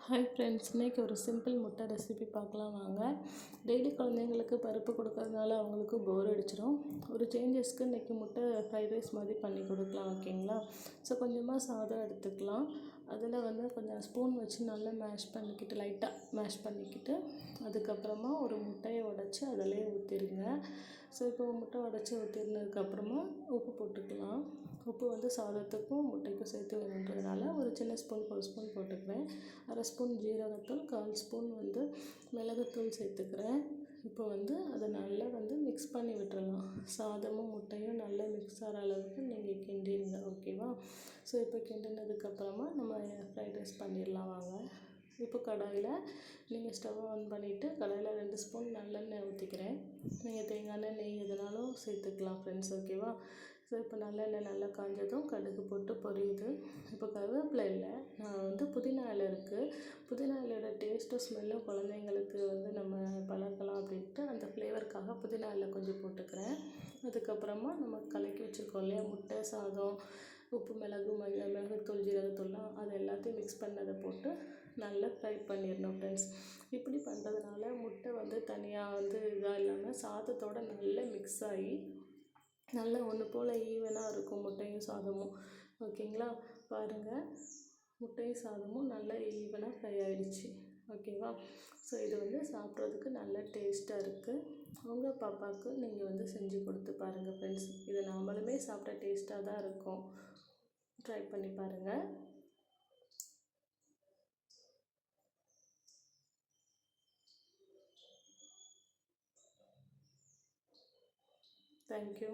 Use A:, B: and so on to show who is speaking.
A: Hi friends, இன்றைக்கி ஒரு simple முட்டை ரெசிபி பார்க்கலாம் வாங்க. டெய்லி குழந்தைங்களுக்கு பருப்பு கொடுக்கறதுனால அவங்களுக்கு போர் அடிச்சிடும். ஒரு சேஞ்சஸ்க்கு இன்றைக்கி முட்டை ஃப்ரைட் ரைஸ் மாதிரி பண்ணி கொடுக்கலாம், ஓகேங்களா? ஸோ கொஞ்சமாக சாதம் எடுத்துக்கலாம். அதில் கொஞ்சம் ஸ்பூன் வச்சு நல்லா லைட்டாக மேஷ் பண்ணிக்கிட்டு அதுக்கப்புறமா ஒரு முட்டையை உடச்சி அதிலே ஊற்றிடுங்க. ஸோ இப்போ முட்டை உடச்சி ஊற்றினதுக்கப்புறமா உப்பு போட்டுக்கலாம். உப்பு சாதத்துக்கும் முட்டைக்கும் சேர்த்து வேணுன்றதுனால ஒரு சின்ன ஸ்பூன் 1 ஸ்பூன் போட்டுக்கிறேன். அரை ஸ்பூன் ஜீரகத்தூள், 1/4 ஸ்பூன் மிளகுத்தூள் சேர்த்துக்கிறேன். இப்போ அதை நல்லா மிக்ஸ் பண்ணி விட்டுறலாம். சாதமும் முட்டையும் நல்லா மிக்ஸ் ஆகிற அளவுக்கு நீங்கள் கிண்டிடுங்க, ஓகேவா? ஸோ இப்போ கிண்டினதுக்கப்புறமா நம்ம ஃப்ரைட் ரைஸ் பண்ணிடலாம் வாங்க. இப்போ கடாயில் நீங்கள் ஸ்டவ் ஆன் பண்ணிவிட்டு கடாயில் 2 ஸ்பூன் நல்லெண்ணெய் ஊற்றிக்கிறேன். நீங்கள் தேங்காய் எண்ணெய், நெய் எதுனாலும் சேர்த்துக்கலாம் ஃப்ரெண்ட்ஸ், ஓகேவா? ஸோ இப்போ நல்லெண்ணெய் நல்லா காஞ்சதும் கடுகு போட்டு பொரியுது. இப்போ கருவேப்பிலை இல்லை, நான் புதினா இலை இருக்குது. புதினா இலையோட டேஸ்ட்டும் ஸ்மெல்லும் குழந்தைங்களுக்கு நம்ம பழக்கலாம் அப்படின்ட்டு அந்த ஃப்ளேவருக்காக புதினா இலை கொஞ்சம் போட்டுக்கிறேன். அதுக்கப்புறமா நம்ம கலக்கி வச்சுருக்கோம் இல்லையா முட்டை, சாதம், உப்பு, மிளகுத்தூள், ஜீரகத்தூள்லாம் அது எல்லாத்தையும் மிக்ஸ் பண்ணதை போட்டு நல்லா ஃப்ரை பண்ணிடணும் ஃப்ரெண்ட்ஸ். இப்படி பண்ணுறதுனால முட்டை தனியாக இதாக இல்லாமல் சாதத்தோடு நல்லா மிக்ஸ் ஆகி நல்லா ஒன்று போல் ஈவனாக இருக்கும் முட்டையும் சாதமும், ஓகேங்களா? பாருங்கள், முட்டையும் சாதமும் நல்லா ஈவனாக ஃப்ரை ஆகிடுச்சு, ஓகேவா? ஸோ இது சாப்பிட்றதுக்கு நல்ல டேஸ்ட்டாக இருக்குது. உங்கள் பாப்பாவுக்கு நீங்கள் செஞ்சு கொடுத்து பாருங்கள் ஃப்ரெண்ட்ஸ். இதை நாமளுமே சாப்பிட்ட டேஸ்ட்டாக தான் இருக்கும். ட்ரை பண்ணி பாருங்கள். Thank you.